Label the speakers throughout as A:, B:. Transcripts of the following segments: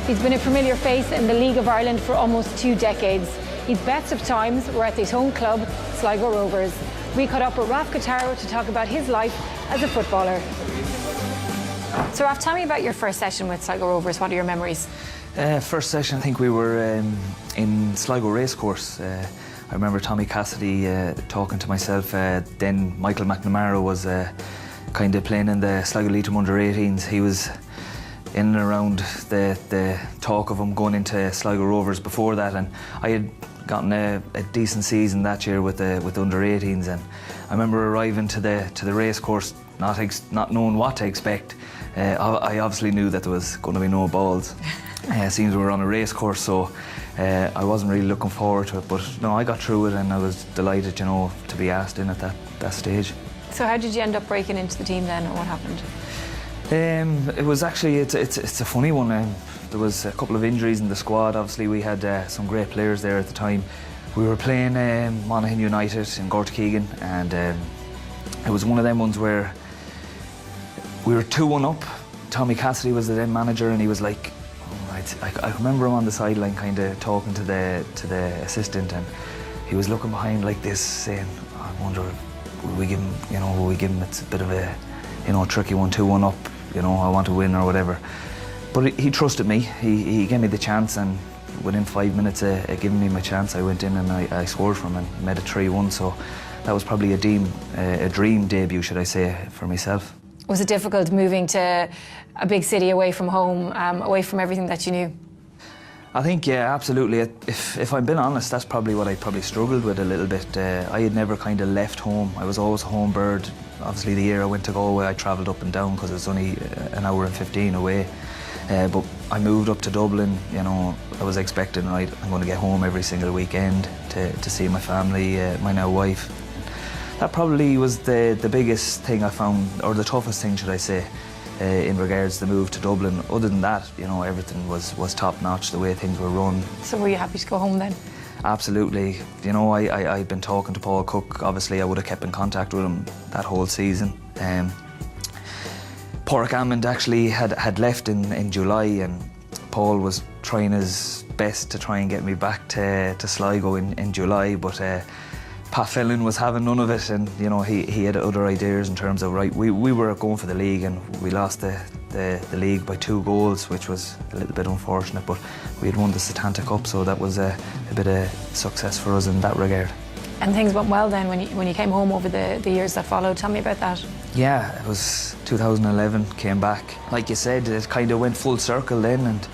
A: He's been a familiar face in the League of Ireland for almost 2 decades. His best of times were at his home club, Sligo Rovers. We caught up with Raffaele Cretaro to talk about his life as a footballer. So Raf, tell me about your first session with Sligo Rovers. What are your memories?
B: First session, I think we were in Sligo Racecourse. I remember Tommy Cassidy talking to myself. Then Michael McNamara was kind of playing in the Sligo Leitrim under-18s. He was in and around the talk of him going into Sligo Rovers before that, and I had gotten a decent season that year with the under-18s, and I remember arriving to the racecourse not knowing what to expect. I obviously knew that there was going to be no balls. It seems we were on a racecourse, so I wasn't really looking forward to it, but no, I got through it and I was delighted, you know, to be asked in at that stage.
A: So how did you end up breaking into the team then, or what happened?
B: It was actually, it's a funny one. There was a couple of injuries in the squad. Obviously we had some great players there at the time. We were playing Monaghan United in Gortakeegan, and it was one of them ones where we were 2-1 up. Tommy Cassidy was the then manager, and he was like, I remember him on the sideline kind of talking to the assistant, and he was looking behind like this saying, I wonder, will we give him, it's a bit of a, tricky one, 2-1 up, I want to win or whatever. But he trusted me. He gave me the chance, and within 5 minutes of giving me my chance, I went in and I scored for him and made it 3-1. So that was probably a dream debut, should I say, for myself.
A: Was it difficult moving to a big city away from home, away from everything that you knew?
B: I think, yeah, absolutely. If I'm being honest, that's probably what I probably struggled with a little bit. I had never kind of left home. I was always a home bird. Obviously, the year I went to Galway, I travelled up and down because it's only an hour and 15 away. But I moved up to Dublin, I was expecting, right, I'm going to get home every single weekend to see my family, my now wife. That probably was the biggest thing I found, or the toughest thing, should I say, in regards to the move to Dublin. Other than that, everything was top notch, the way things were run.
A: So were you happy to go home then?
B: Absolutely. I'd been talking to Paul Cook. Obviously, I would have kept in contact with him that whole season. Pádraig Amond actually had left in July, and Paul was trying his best to try and get me back to Sligo in July, but Pat Fellin was having none of it, and he had other ideas in terms of, right, we were going for the league, and we lost the league by 2 goals, which was a little bit unfortunate, but we had won the Setanta Cup, so that was a bit of success for us in that regard.
A: And things went well then when you came home over the years that followed. Tell me about that.
B: Yeah, it was 2011, came back. Like you said, it kind of went full circle then, and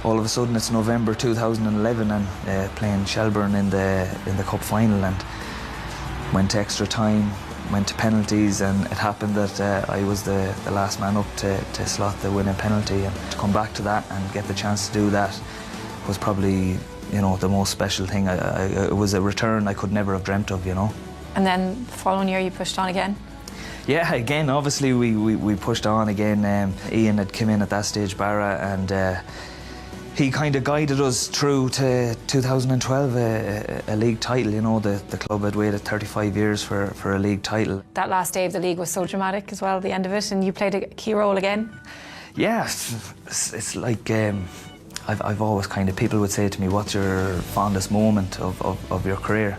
B: all of a sudden it's November 2011 and playing Shelburne in the cup final, and went to extra time, went to penalties, and it happened that I was the last man up to slot the winning penalty, and to come back to that and get the chance to do that was probably the most special thing. It was a return I could never have dreamt of.
A: And then the following year you pushed on again?
B: Yeah, again, obviously we pushed on again. Ian had come in at that stage, Barra, and he kind of guided us through to 2012, a league title. The club had waited 35 years for a league title.
A: That last day of the league was so dramatic as well, the end of it, and you played a key role again.
B: Yeah, it's like, I've always people would say to me, what's your fondest moment of your career?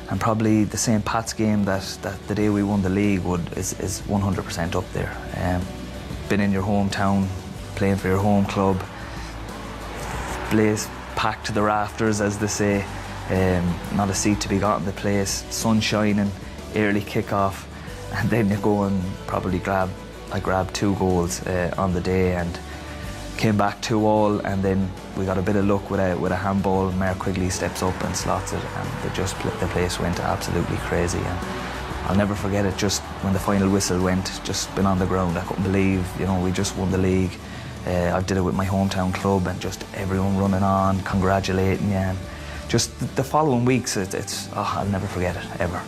B: And probably the St. Pat's game that the day we won the league is 100% up there. Been in your hometown, playing for your home club, place packed to the rafters, as they say, not a seat to be got in the place, sun shining, early kick-off, and then you go and probably I grabbed 2 goals on the day, and came back 2-2, and then we got a bit of luck with a handball. Mayor Quigley steps up and slots it, and the place went absolutely crazy. And I'll never forget it, just when the final whistle went, just been on the ground. I couldn't believe, we just won the league. I did it with my hometown club, and just everyone running on, congratulating you. And just the following weeks, I'll never forget it, ever.